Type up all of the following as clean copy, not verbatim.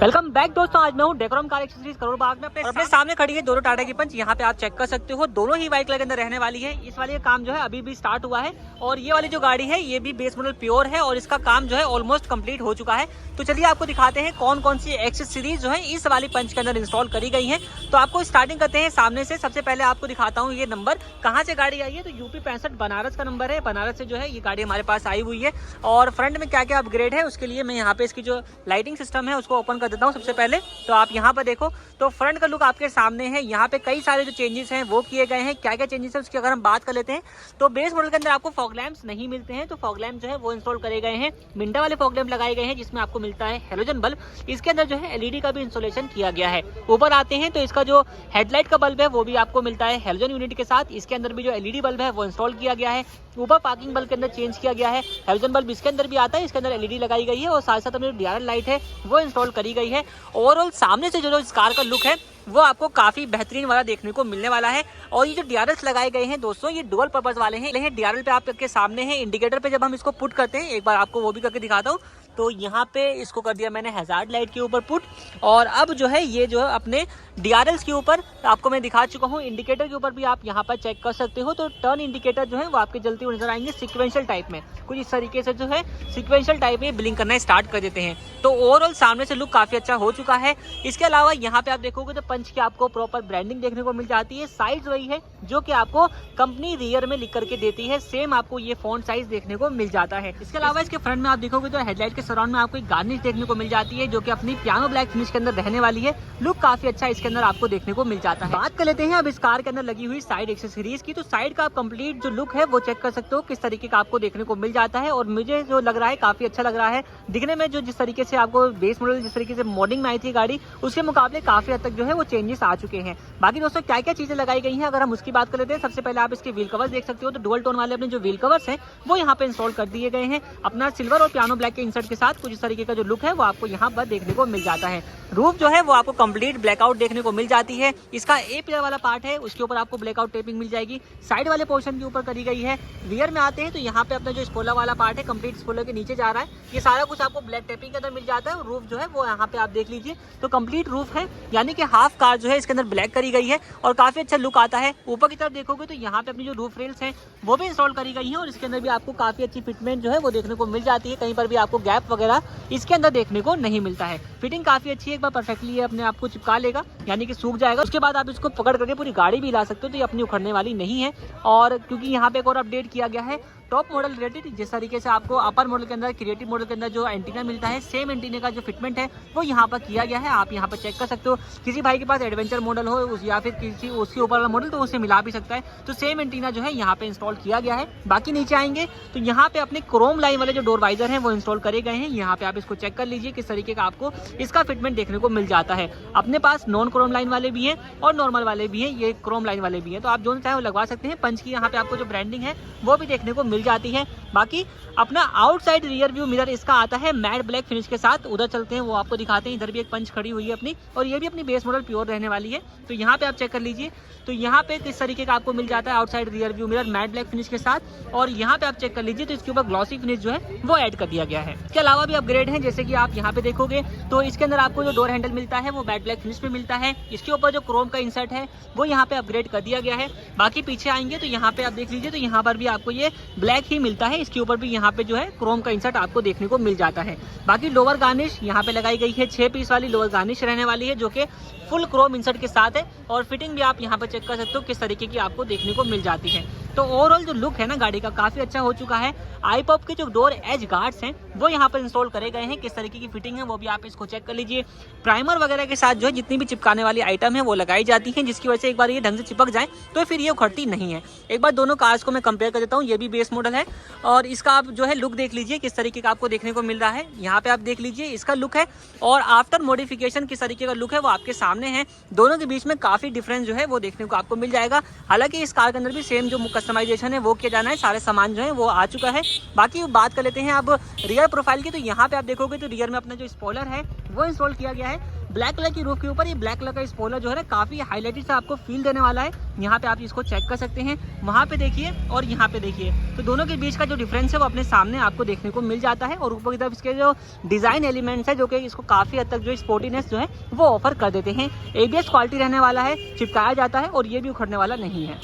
Welcome back दोस्तों, आज मैं हूँ डेकोरम कार एक्सेसरीज करोड़ बाग में। अपने सामने खड़ी है दोनों टाटा की पंच। यहाँ पे आप चेक कर सकते हो, दोनों ही व्हाइट कलर के अंदर रहने वाली है। इस वाले का काम जो है अभी भी स्टार्ट हुआ है और ये वाली जो गाड़ी है ये भी बेस मॉडल प्योर है और इसका काम जो है ऑलमोस्ट कंप्लीट हो चुका है। तो चलिए आपको दिखाते हैं कौन कौन सी एक्सेसरीज जो है इस वाली पंच के अंदर इंस्टॉल करी गई है। तो आपको स्टार्टिंग करते हैं सामने से। सबसे पहले आपको दिखाता हूँ ये नंबर कहाँ से गाड़ी आई है। तो यूपी 65 बनारस का नंबर है। बनारस से जो है ये गाड़ी हमारे पास आई हुई है। और फ्रंट में क्या क्या अपग्रेड है उसके लिए मैं यहाँ पे इसकी जो लाइटिंग सिस्टम है उसको ओपन कर देता हूँ। सबसे पहले तो आप यहाँ पर देखो तो फ्रंट का लुक आपके सामने है। यहाँ पे कई सारे जो चेंजेस हैं वो किए गए हैं। क्या क्या चेंजेस है उसकी अगर हम बात कर लेते हैं तो बेस मॉडल के अंदर आपको फॉग लैंप्स नहीं मिलते हैं, तो फॉग लैंप जो है वो इंस्टॉल करे गए हैं। मिंटा वाले फॉग लैंप लगाए गए हैं जिसमें आपको मिलता है हेलोजन बल्ब। इसके अंदर जो है एलईडी का भी इंस्टॉलेशन किया गया है। ऊपर आते हैं तो इसका जो हेडलाइट का बल्ब है वो भी आपको मिलता है हेलोजन यूनिट के साथ। इसके अंदर भी जो एलईडी बल्ब है वो इंस्टॉल किया गया है। ऊपर पार्किंग बल्ब के अंदर चेंज किया गया है। हेलोजन बल्ब इसके अंदर भी आता है। इसके अंदर एलईडी लगाई गई है और साथ साथ अपनी डीआरएल लाइट है वो इंस्टॉल करी गई है। ओवरऑल सामने से जो इस कार का लुक है वो आपको काफी बेहतरीन वाला देखने को मिलने वाला है। और ये जो डीआरएल्स लगाए गए हैं दोस्तों ये डुअल पर्पस वाले हैं। डीआरएल पे आपके सामने है, इंडिकेटर पे जब हम इसको पुट करते हैं, एक बार आपको वो भी करके दिखाता हूँ। तो यहाँ पे इसको कर दिया मैंने हैजार्ड लाइट के ऊपर पुट। और अब जो है ये जो है अपने डीआरएल्स के ऊपर आपको मैं दिखा चुका हूँ। इंडिकेटर के ऊपर भी आप यहाँ पर चेक कर सकते हो। तो टर्न इंडिकेटर जो है वो आपके जलते हुए नजर आएंगे सिक्वेंशियल टाइप में। कुछ इस तरीके से जो है सिक्वेंशियल टाइप में ब्लिंक करना स्टार्ट कर देते हैं। तो ओवरऑल सामने से लुक काफी अच्छा हो चुका है। इसके अलावा यहाँ पे आप देखोगे तो पंच की आपको प्रॉपर ब्रांडिंग देखने को मिल जाती है। साइज वही है जो कि आपको कंपनी रियर में लिख करके देती है। सेम आपको ये फॉन्ट साइज देखने को मिल जाता है। इसके अलावा इसके फ्रंट में आप देखोगे तो हेडलाइट के सराउंड में आपको एक गार्निश देखने को मिल जाती है जो कि अपनी पियानो ब्लैक फिनिश के अंदर रहने वाली है। लुक काफी अच्छा इसके अंदर आपको देखने को मिल जाता है। बात कर लेते हैं अब इस कार के अंदर लगी हुई साइड एक्सेसरीज की। तो साइड का आप कंप्लीट जो लुक है वो चेक कर सकते हो किस तरीके का आपको देखने को मिल जाता है। और मुझे जो लग रहा है काफी अच्छा लग रहा है दिखने में। जो जिस तरीके से आपको बेस मॉडल जिस तरीके से मॉडलिंग में आई थी गाड़ी उसके मुकाबले काफी हद तक जो है वो चेंजेस आ चुके हैं। बाकी दोस्तों क्या क्या चीजें लगाई गई हैं अगर हम उसकी बात कर लेते हैं। सबसे पहले आप इसके व्हील कवर्स देख सकते हो। तो डुअल टोन वाले अपने जो व्हील कवर्स हैं वो यहाँ पे इंस्टॉल कर दिए गए हैं अपना सिल्वर और पियानो ब्लैक के इंसर्ट के साथ। कुछ इस तरीके का जो लुक है वो आपको यहाँ पर देखने को मिल जाता है। रूफ जो है वो आपको कंप्लीट ब्लैकआउट देखने को मिल जाती है। इसका ए पिलर वाला पार्ट है उसके ऊपर आपको ब्लैकआउट टेपिंग मिल जाएगी। साइड वाले पोर्शन के ऊपर करी गई है। रियर में आते हैं तो यहाँ पे अपना जो स्पॉइलर वाला पार्ट है कंप्लीट स्पॉइलर के नीचे जा रहा है। ये सारा कुछ आपको ब्लैक टेपिंग के अंदर मिल जाता है। और रूफ जो है वो यहाँ पे आप देख लीजिए तो कंप्लीट रूफ है, यानी कि हाफ कार जो है इसके अंदर ब्लैक करी गई है और काफी अच्छा लुक आता है। ऊपर की तरफ देखोगे तो यहाँ पे अपनी जो रूफ रेल्स हैं वो भी इंस्टॉल करी गई है और इसके अंदर भी आपको काफी अच्छी फिटमेंट जो है वो देखने को मिल जाती है। कहीं पर भी आपको गैप वगैरह इसके अंदर देखने को नहीं मिलता है। फिटिंग काफी अच्छी है। एक बार परफेक्टली अपने आप को चिपका लेगा यानी कि सूख जाएगा। उसके बाद आप इसको पकड़ करके पूरी गाड़ी भी हिला सकते हो। तो ये अपनी उखड़ने वाली नहीं है। और क्योंकि यहाँ पे एक और अपडेट किया गया है टॉप मॉडल रिलेटेड, जिस तरीके से आपको अपर मॉडल के अंदर क्रिएटिव मॉडल के अंदर जो एंटीना मिलता है सेम एंटीना का जो फिटमेंट है वो यहाँ पर किया गया है। आप यहाँ पर चेक कर सकते हो। किसी भाई के पास एडवेंचर मॉडल हो या फिर किसी उसके ऊपर वाला मॉडल तो उसे मिला भी सकता है। तो सेम एंटीना जो है यहाँ पे इंस्टॉल किया गया है। बाकी नीचे आएंगे तो यहाँ पे अपने क्रोम लाइन वाले जो डोर वाइजर हैं वो इंस्टॉल करे गए हैं। यहाँ पे आप इसको चेक कर लीजिए किस तरीके का आपको इसका फिटमेंट देखने को मिल जाता है। अपने पास नॉन क्रोम लाइन वाले भी हैं और नॉर्मल वाले भी हैं, ये क्रोम लाइन वाले भी हैं। तो आप जो चाहे वो लगवा सकते हैं। पंच की यहाँ पे आपको जो ब्रांडिंग है वो भी देखने को मिल जाती है। बाकी अपना आउटसाइड रियर व्यू मिरर इसका आता है मैट ब्लैक फिनिश के साथ। उधर चलते हैं वो आपको दिखाते हैं। इधर भी एक पंच खड़ी हुई है अपनी और ये भी अपनी बेस मॉडल प्योर रहने वाली है। तो यहाँ पे आप चेक कर लीजिए तो यहाँ पे किस तरीके का आपको मिल जाता है outside rear view mirror matte black finish के साथ। और यहाँ पे आप चेक कर लीजिए तो इसके ऊपर ग्लॉसी फिनिश जो है वो ऐड कर दिया गया है। इसके अलावा भी अपग्रेड है, जैसे कि आप यहाँ पे देखोगे तो इसके अंदर आपको जो डोर हैंडल मिलता है वो मैट ब्लैक फिनिश में मिलता है। इसके ऊपर जो क्रोम का इंसर्ट है वो यहाँ पे अपग्रेड कर दिया गया है। बाकी पीछे आएंगे तो यहाँ पे आप देख लीजिए तो यहाँ पर भी आपको ये ब्लैक ही मिलता है। इसके ऊपर भी यहाँ पे जो है क्रोम का इंसर्ट आपको देखने को मिल जाता है। बाकी लोअर गार्निश यहाँ पे लगाई गई है 6 पीस वाली लोअर गार्निश रहने वाली है जो कि फुल क्रोम इंसर्ट के साथ है। और फिटिंग भी आप यहाँ पे चेक कर सकते हो किस तरीके की आपको देखने को मिल जाती है। तो ओवरऑल जो लुक है ना गाड़ी का काफी अच्छा हो चुका है। आई पॉप के जो डोर एज गार्ड्स हैं वो यहाँ पर इंस्टॉल करे गए हैं। किस तरीके की फिटिंग है वो भी आप इसको चेक कर लीजिए। प्राइमर वगैरह के साथ जो है जितनी भी चिपकाने वाली आइटम है वो लगाई जाती है, जिसकी वजह से एक बार ये ढंग से चिपक जाए तो फिर ये उखड़ती नहीं है। एक बार दोनों कार्स को मैं कंपेयर कर देता हूँ। ये भी बेस मॉडल है और इसका आप जो है लुक देख लीजिए किस तरीके का आपको देखने को मिल रहा है। यहाँ पे आप देख लीजिए इसका लुक है और आफ्टर मॉडिफिकेशन किस तरीके का लुक है वो आपके सामने है। दोनों के बीच में काफी डिफरेंस जो है वो देखने को आपको मिल जाएगा। हालांकि इस कार के अंदर भी सेम जो कस्टमाइजेशन है वो किया जाना है, सारे सामान जो है वो आ चुका है। बाकी बात कर लेते हैं अब रियर प्रोफाइल की। तो यहाँ पे आप देखोगे तो रियर में अपना जो स्पॉइलर है वो इंस्टॉल किया गया है ब्लैक कलर की रूफ के ऊपर ये ब्लैक कलर का स्पॉइलर जो है ना काफी हाईलाइटेड सा आपको फील देने वाला है। यहाँ पे आप इसको चेक कर सकते हैं, वहाँ पे देखिए और यहाँ पे देखिए, तो दोनों के बीच का जो डिफरेंस है वो अपने सामने आपको देखने को मिल जाता है। और ऊपर की तरफ इसके जो डिजाइन एलिमेंट्स है जो कि इसको काफी हद तक जो स्पोर्टीनेस जो है वो ऑफर कर देते हैं। ABS क्वालिटी रहने वाला है, चिपकाया जाता है और ये भी उखड़ने वाला नहीं है।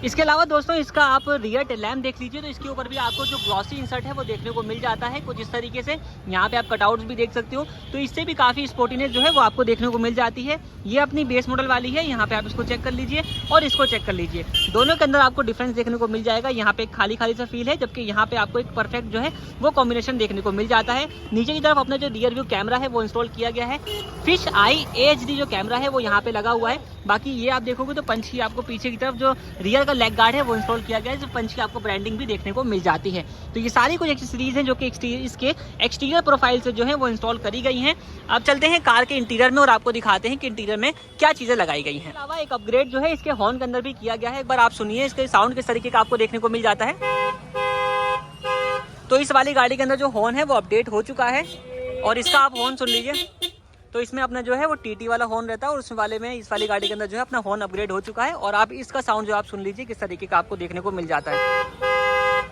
इसके अलावा दोस्तों इसका आप रियर टेल लैम्प देख लीजिए तो इसके ऊपर भी आपको जो ग्लॉसी इंसर्ट है वो देखने को मिल जाता है कुछ इस तरीके से। यहाँ पे आप कटआउट्स भी देख सकते हो, तो इससे भी काफ़ी स्पोर्टीनेस जो है वो आपको देखने को मिल जाती है। ये अपनी बेस मॉडल वाली है, यहाँ पे आप इसको चेक कर लीजिए और इसको चेक कर लीजिए, दोनों के अंदर आपको डिफरेंस देखने को मिल जाएगा। यहाँ पे एक खाली खाली सा फील है, जबकि यहाँ पे आपको एक परफेक्ट जो है वो कॉम्बिनेशन देखने को मिल जाता है। नीचे की तरफ अपना जो रियर व्यू कैमरा है वो इंस्टॉल किया गया है। फिश आई HD जो कैमरा है वो यहाँ पे लगा हुआ है। बाकी ये आप देखोगे तो पंच की आपको पीछे की तरफ जो रियर का लेग गार्ड है वो इंस्टॉल किया गया है, जो पंच की आपको ब्रांडिंग भी देखने को मिल जाती है। तो ये सारी कुछ एक्सेसरीज हैं जो कि इसके एक्सटीरियर प्रोफाइल से जो है वो इंस्टॉल करी गई हैं। अब चलते हैं कार के इंटीरियर में और आपको दिखाते हैं कि इंटीरियर में क्या चीजें लगाई गई हैं। अलावा एक अपग्रेड जो है इसके हॉर्न के अंदर भी किया गया है। एक बार आप सुनिए इसके साउंड किस तरीके का आपको देखने को मिल जाता है। तो इस वाली गाड़ी के अंदर जो हॉर्न है वो अपडेट हो चुका है और इसका आप हॉर्न सुन लीजिए। तो इसमें अपना जो है वो TT वाला हॉर्न रहता है और उस वाले में इस वाली गाड़ी के अंदर जो है अपना हॉर्न अपग्रेड हो चुका है। और आप इसका साउंड जो आप सुन लीजिए किस तरीके का आपको देखने को मिल जाता है।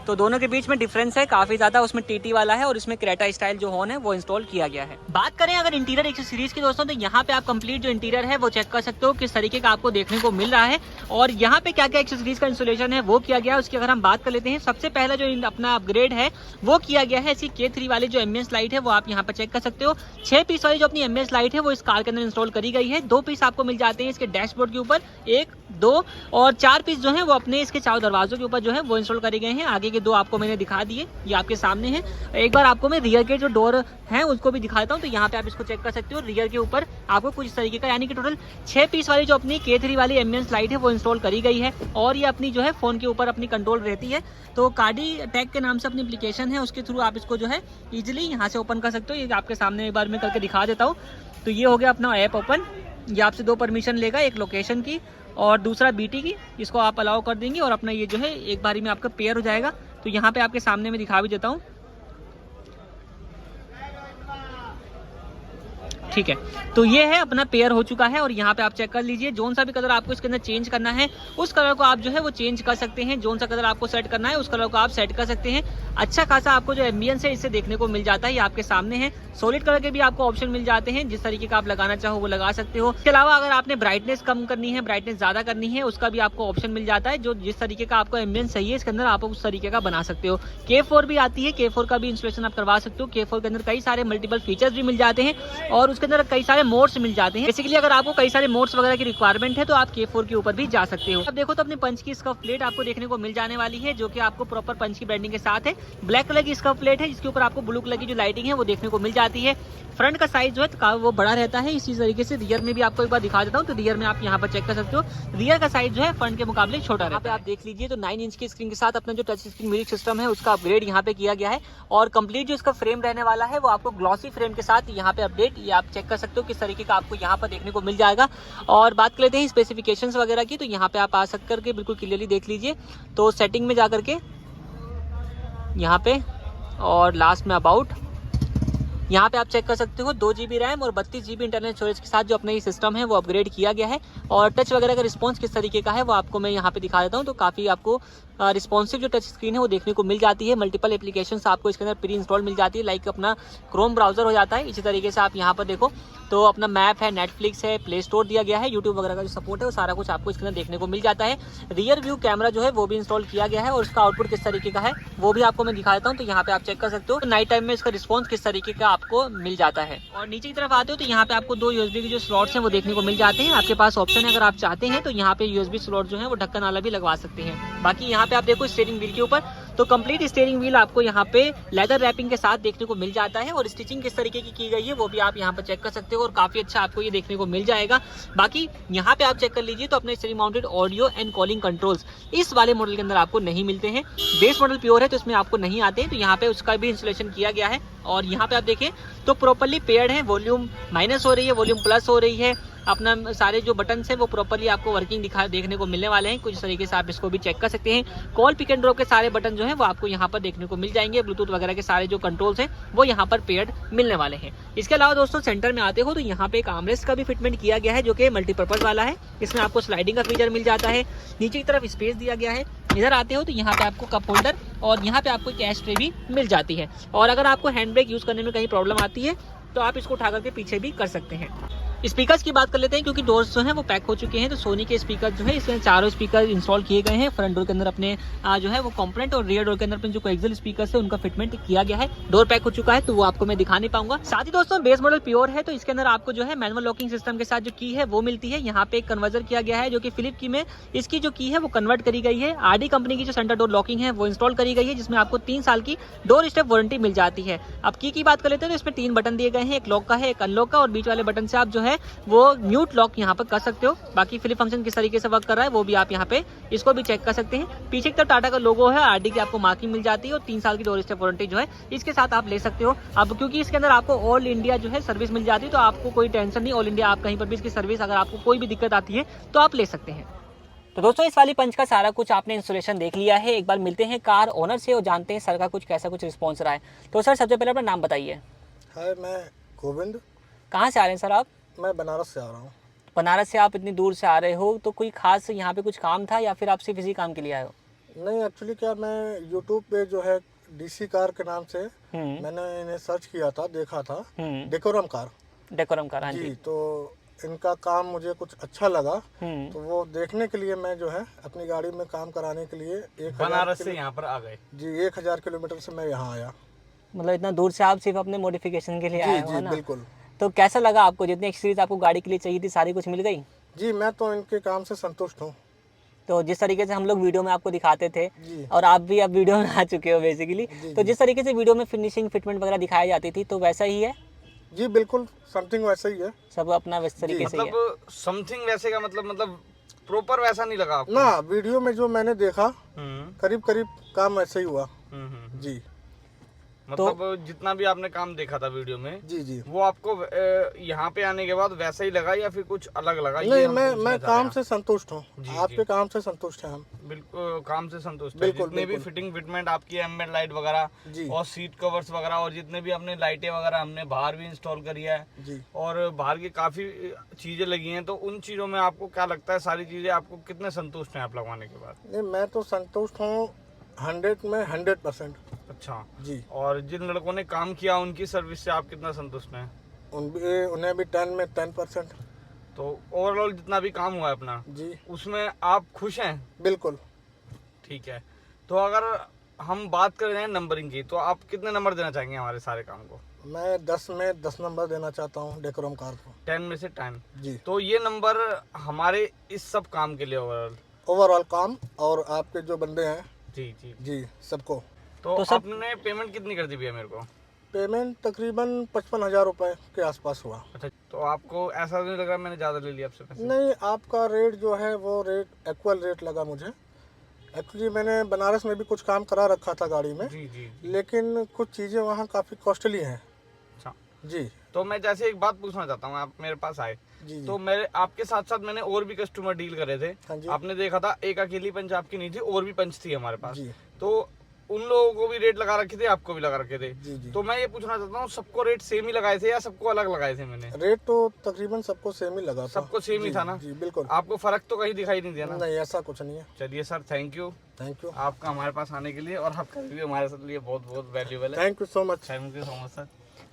तो दोनों के बीच में डिफरेंस है काफी ज्यादा, उसमें TT वाला है और इसमें क्रेटा स्टाइल जो हॉर्न है वो इंस्टॉल किया गया है। बात करें अगर इंटीरियर एक्सेसरीज की दोस्तों, तो यहाँ पे आप कंप्लीट जो इंटीरियर है वो चेक कर सकते हो किस तरीके का आपको देखने को मिल रहा है और यहाँ पे क्या क्या एक्सेसरीज का इंस्टॉलेशन है वो किया गया है। उसकी अगर हम बात कर लेते हैं, सबसे पहला जो अपना अपग्रेड है वो किया गया है इसकी K3 वाली जो एम्बियंस लाइट है वो आप यहाँ पर चेक कर सकते हो। 6 पीस वाली जो अपनी एम्बियंस लाइट है वो इस कार के अंदर इंस्टॉल करी गई है। 2 पीस आपको मिल जाते हैं इसके डैशबोर्ड के ऊपर, 1, 2 और 4 पीस जो है वो अपने इसके चारों दरवाजों के ऊपर जो है वो इंस्टॉल करे गए हैं। आगे के 2 आपको मैंने दिखा दिए, ये आपके सामने हैं। एक बार आपको मैं रियर के जो डोर हैं उसको भी दिखा देता हूँ। तो यहाँ पे आप इसको चेक कर सकते हो, रियर के ऊपर आपको कुछ इस तरीके का, यानी कि टोटल 6 पीस वाली जो अपनी K3 वाली एम्बियंस लाइट है वो इंस्टॉल करी गई है। और ये अपनी जो है फोन के ऊपर अपनी कंट्रोल रहती है। तो कार्डी टैग के नाम से अपनी एप्लीकेशन है, उसके थ्रू आप इसको जो है इजिली यहाँ से ओपन कर सकते हो। ये आपके सामने एक बार मैं करके दिखा देता हूँ। तो ये हो गया अपना ऐप ओपन। ये आपसे 2 परमिशन लेगा, एक लोकेशन की और दूसरा BT की। इसको आप अलाउ कर देंगे और अपना ये जो है एक बारी में आपका पेयर हो जाएगा। तो यहाँ पे आपके सामने में दिखा भी देता हूँ, ठीक है। तो ये है अपना पेयर हो चुका है और यहाँ पे आप चेक कर लीजिए, जोन सा भी कलर आपको इसके अंदर चेंज करना है उस कलर को आप जो है वो चेंज कर सकते हैं। जोन सा कलर आपको सेट करना है उस कलर को आप सेट कर सकते हैं। अच्छा खासा आपको जो एम्बियंस है इससे देखने को मिल जाता है, ये आपके सामने है। सॉलिड कलर के भी आपको ऑप्शन मिल जाते हैं, जिस तरीके का आप लगाना चाहो वो लगा सकते हो। इसके अलावा अगर आपने ब्राइटनेस कम करनी है, ब्राइटनेस ज्यादा करनी है, उसका भी आपको ऑप्शन मिल जाता है। जो जिस तरीके का आपको एम्बियंस चाहिए इसके अंदर आप उस तरीके का बना सकते हो। K4 भी आती है, K4 का भी इंस्टॉलेशन आप करवा सकते हो। K4 के अंदर कई सारे मल्टीपल फीचर्स भी मिल जाते हैं और उसके अंदर कई सारे मोड्स मिल जाते हैं। बेसिकली अगर आपको कई सारे मोड्स वगैरह की रिक्वायरमेंट है तो आप K4 के ऊपर भी जा सकते हो। अब देखो तो अपने पंच की स्कर्फ प्लेट आपको देखने को मिल जाने वाली है, जो कि आपको प्रॉपर पंच की ब्रांडिंग के साथ है। ब्लैक कलर की स्कर्फ प्लेट है जिसके ऊपर आपको ब्लू कलर की जो लाइटिंग है वो देखने को मिल जाती है। फ्रंट का साइज जो है वो बड़ा रहता है, इसी तरीके से रियर में भी आपको एक बार दिखा देता हूँ। तो रियर में आप यहाँ पर चेक कर सकते हो, रियर का साइज जो है फ्रंट के मुकाबले छोटा रहता है। आप देख लीजिए तो 9 इंच की स्क्रीन के साथ अपना जो टच स्क्रीन म्यूजिक सिस्टम है उसका अपग्रेड यहाँ पे किया गया है। और कंप्लीट जो इसका फ्रेम रहने वाला है वो आपको ग्लॉसी फ्रेम के साथ यहाँ पे अपडेट, ये आप चेक कर सकते हो किस तरीके का आपको यहाँ पर देखने को मिल जाएगा। और बात कर लेते हैं स्पेसिफिकेशंस वगैरह की, तो यहाँ पे आप आ सक करके बिल्कुल क्लियरली देख लीजिए। तो सेटिंग में जा करके यहाँ पे और लास्ट में अबाउट, यहाँ पे आप चेक कर सकते हो 2 GB रैम और 32 GB इंटरनल स्टोरेज के साथ जो अपना ये सिस्टम है वो अपग्रेड किया गया है। और टच वगैरह का रिस्पांस किस तरीके का है वो आपको मैं यहाँ पे दिखा देता हूँ। तो काफ़ी आपको रिस्पॉन्सिव जो टच स्क्रीन है वो देखने को मिल जाती है। मल्टीपल एप्लीकेशंस आपको इसके अंदर प्री इंस्टॉल मिल जाती है, लाइक अपना क्रोम ब्राउजर हो जाता है। इसी तरीके से आप यहाँ पर देखो तो अपना मैप है, नेटफ्लिक्स है, प्ले स्टोर दिया गया है, यूट्यूब वगैरह का जो सपोर्ट है वो सारा कुछ आपको इसके अंदर देखने को मिल जाता है। रियर व्यू कैमरा जो है वो भी इंस्टॉल किया गया है और उसका आउटपुट किस तरीके का है वो भी आपको मैं दिखा देता हूँ। तो यहाँ पे आप चेक कर सकते हो नाइट टाइम में इसका रिस्पॉन्स किस तरीके का आपको मिल जाता है। और नीचे की तरफ आते हो तो यहाँ पे आपको 2 USB के जो स्लॉट्स हैं वो देखने को मिल जाते हैं। आपके पास ऑप्शन है, अगर आप चाहते हैं तो यहाँ पे USB स्लॉट जो है वो ढक्कन वाला भी लगवा सकते हैं। बाकी यहाँ पे आप देखो स्टीयरिंग व्हील के ऊपर तो कंप्लीट स्टीयरिंग व्हील आपको यहाँ पे लेदर रैपिंग के साथ देखने को मिल जाता है। और स्टिचिंग किस तरीके की गई है वो भी आप यहाँ पर चेक कर सकते हो और काफी अच्छा आपको ये देखने को मिल जाएगा। बाकी यहाँ पे आप चेक कर लीजिए तो अपने steering mounted audio and calling controls इस वाले मॉडल के अंदर आपको नहीं मिलते हैं। बेस मॉडल प्योर है तो इसमें आपको नहीं आते हैं, तो यहाँ पे उसका भी इंस्टॉलेशन किया गया है। और यहाँ पे आप देखें तो प्रॉपर्ली पेयर्ड है, वॉल्यूम माइनस हो रही है, वॉल्यूम प्लस हो रही है, अपना सारे जो बटन है वो प्रॉपरली आपको वर्किंग देखने को मिलने वाले हैं। कुछ तरीके से आप इसको भी चेक कर सकते हैं। कॉल पिक एंड ड्रॉप के सारे बटन जो है वो आपको यहाँ पर देखने को मिल जाएंगे। ब्लूटूथ वगैरह के सारे जो कंट्रोल्स हैं वो यहाँ पर पेयर्ड मिलने वाले हैं। इसके अलावा दोस्तों सेंटर में आते हो तो यहाँ पे एक आर्मरेस्ट का भी फिटमेंट किया गया है जो कि मल्टीपर्पज वाला है। इसमें आपको स्लाइडिंग का फीचर मिल जाता है। नीचे की तरफ स्पेस दिया गया है। इधर आते हो तो यहाँ पे आपको कप होल्डर और यहाँ पे आपको कैश ट्रे भी मिल जाती है। और अगर आपको हैंड ब्रेक यूज करने में कहीं प्रॉब्लम आती है तो आप इसको उठा करके पीछे भी कर सकते हैं। स्पीकर्स की बात कर लेते हैं क्योंकि डोर्स जो हैं वो पैक हो चुके हैं। तो सोनी के स्पीकर जो है इसमें चारों स्पीकर इंस्टॉल किए गए हैं। फ्रंट डोर के अंदर अपने जो है वो कंपोनेंट और रियर डोर के अंदर अपने जो कोएक्सियल स्पीकर्स है उनका फिटमेंट किया गया है। डोर पैक हो चुका है तो वो आपको मैं दिखा नहीं पाऊंगा। साथ ही दोस्तों बेस मॉडल प्योर है तो इसके अंदर आपको जो है मैनुअल लॉकिंग सिस्टम के साथ जो की है वो मिलती है। यहाँ पे एक कन्वर्जर किया गया है जो कि फिलिप की में इसकी जो की है वो कन्वर्ट करी गई है। आरडी कंपनी की जो सेंटर डोर लॉकिंग है वो इंस्टॉल करी गई है जिसमें आपको 3 साल की डोर स्टेप वारंटी मिल जाती है। अब की बात कर लेते हैं तो इसमें 3 बटन दिए गए हैं। एक लॉक का है, एक अनलॉक का और बीच वाले बटन से आप जो है वो म्यूट लॉक यहाँ पर कर सकते हो। बाकी फिलिप फंक्शन किस तरीके से वर्क कर रहा है वो भी आप यहाँ पे इसको भी चेक कर सकते हैं। पीछे की तरफ टाटा का लोगो है, आरडी की आपको मार्किंग मिल जाती है और 3 साल की डोर स्टेप वारंटी जो है इसके साथ आप ले सकते हो। अब क्योंकि इसके अंदर आपको ऑल इंडिया जो है सर्विस मिल जाती है तो आपको कोई टेंशन नहीं। ऑल इंडिया आप कहीं पर भी इसकी सर्विस अगर आपको कोई भी दिक्कत आती है तो आप ले सकते हैं। तो दोस्तों इस वाली पंच का सारा कुछ आपने इंस्टॉलेशन देख लिया है। एक बार मिलते हैं कार ओनर से और जानते हैं सर का कुछ कैसा कुछ रिस्पॉन्स रहा है। तो सर सबसे पहले अपना नाम बताइए। हाय, मैं गोविंद। कहाँ से आ रहे हैं सर आप? मैं बनारस से आ रहा हूँ। बनारस से आप इतनी दूर से आ रहे हो तो कोई खास यहाँ पे कुछ काम था या फिर आप सिर्फ इसी काम के लिए आए हो? नहीं, एक्चुअली क्या मैं यूट्यूब पे जो है डीसी कार के नाम से मैंने इन्हें सर्च किया था, देखा था। Decorum car. हाँ जी। तो इनका काम मुझे कुछ अच्छा लगा तो वो देखने के लिए मैं जो है अपनी गाड़ी में काम कराने के लिए बनारस से यहाँ पर आ गए जी। 1000 किलोमीटर से मैं यहाँ आया। मतलब इतना दूर से आप सिर्फ अपने मॉडिफिकेशन के लिए आए हो ना? बिल्कुल। तो कैसा लगा आपको? जितनी एक्सपीरियंस आपको गाड़ी के लिए चाहिए थी सारी कुछ मिल गई? जी, मैं तो इनके काम से संतुष्ट हूँ। तो जिस तरीके से हम लोग वीडियो में आपको दिखाते थे और आप भी अब वीडियो में आ चुके हो बेसिकली, तो जिस तरीके से वीडियो में फिनिशिंग फिटमेंट वगैरह दिखाई जाती थी तो वैसा ही है? जी बिल्कुल, समथिंग वैसा ही है। सब अपना वैसे तरीके से मतलब समथिंग वैसे का मतलब प्रॉपर वैसा नहीं लगा आपको? ना, वीडियो में जो मैंने देखा करीब काम ऐसा ही हुआ। जी, मतलब जितना भी आपने काम देखा था वीडियो में जी वो आपको यहाँ पे आने के बाद वैसा ही लगा या फिर कुछ अलग लगा? नहीं, मैं काम से संतुष्ट हूँ। आपके काम से संतुष्ट हैं हम? बिल्कुल काम से संतुष्ट है। जितने भी फिटिंग फिटमेंट आपकी एम्बिएंट लाइट वगैरह और सीट कवर्स वगैरह और जितने भी आपने लाइटें वगैरह हमने बाहर भी इंस्टॉल करी है और बाहर की काफी चीजें लगी हैं, तो उन चीजों में आपको क्या लगता है सारी चीजें आपको कितने संतुष्ट हैं आप लगवाने के बाद? नहीं, मैं तो संतुष्ट हूँ 100 में 100%। अच्छा जी। और जिन लड़कों ने काम किया उनकी सर्विस से आप कितना संतुष्ट हैं? उन्हें भी 10 में 10%। तो ओवरऑल जितना भी काम हुआ है अपना जी उसमें आप खुश हैं? बिल्कुल। ठीक है, तो अगर हम बात कर रहे हैं नंबरिंग की तो आप कितने नंबर देना चाहेंगे हमारे सारे काम को? मैं 10 में 10 नंबर देना चाहता हूँ डेकोरम कार को। 10 में से 10 जी। तो ये नंबर हमारे इस सब काम के लिए ओवरऑल काम और आपके जो बंदे हैं जी सबको। तो आपने पेमेंट कितनी कर दी भैया मेरे को? पेमेंट तकरीबन 55,000 रुपए के आसपास हुआ। अच्छा, तो आपको ऐसा नहीं लगा मैंने ज़्यादा ले लिया आपसे पैसे? नहीं, आपका रेट जो है वो रेट इक्वल रेट लगा मुझे। एक्चुअली मैंने बनारस में भी कुछ काम करा रखा था गाड़ी में। जी। लेकिन कुछ चीज़ें वहाँ काफ़ी कॉस्टली हैं। अच्छा जी। तो मैं जैसे एक बात पूछना चाहता हूँ, आप मेरे पास आए जी। तो मेरे आपके साथ साथ मैंने और भी कस्टमर डील करे थे। हाँ जी। आपने देखा था एक अकेली पंच आपकी नहीं थी, और भी पंच थी हमारे पास। जी। तो उन लोगों को भी रेट लगा रखे थे, आपको भी लगा रखे थे। जी। तो मैं ये पूछना चाहता हूँ सबको रेट सेम ही लगाए थे या सबको अलग लगाए थे? मैंने रेट तो तकरीबन सबको सेम ही लगा था। सबको सेम ही था ना? जी बिल्कुल। आपको फर्क तो कहीं दिखाई नहीं दिया ना? नहीं, ऐसा कुछ नहीं है। चलिए सर, थैंक यू आपका हमारे पास आने के लिए और आपका रिव्यू हमारे लिए बहुत बहुत वैल्यूबल है। Thank you so much sir.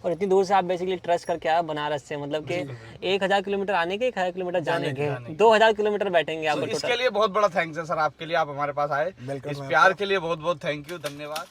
और इतनी दूर से आप बेसिकली ट्रस्ट करके आए बनारस से, मतलब कि 1000 किलोमीटर आने के, 1000 किलोमीटर जाने के, 2000 किलोमीटर बैठेंगे आप। इसके लिए बहुत बड़ा थैंक्स है सर आपके लिए, आप हमारे पास आए। इस प्यार के लिए बहुत बहुत थैंक यू, धन्यवाद।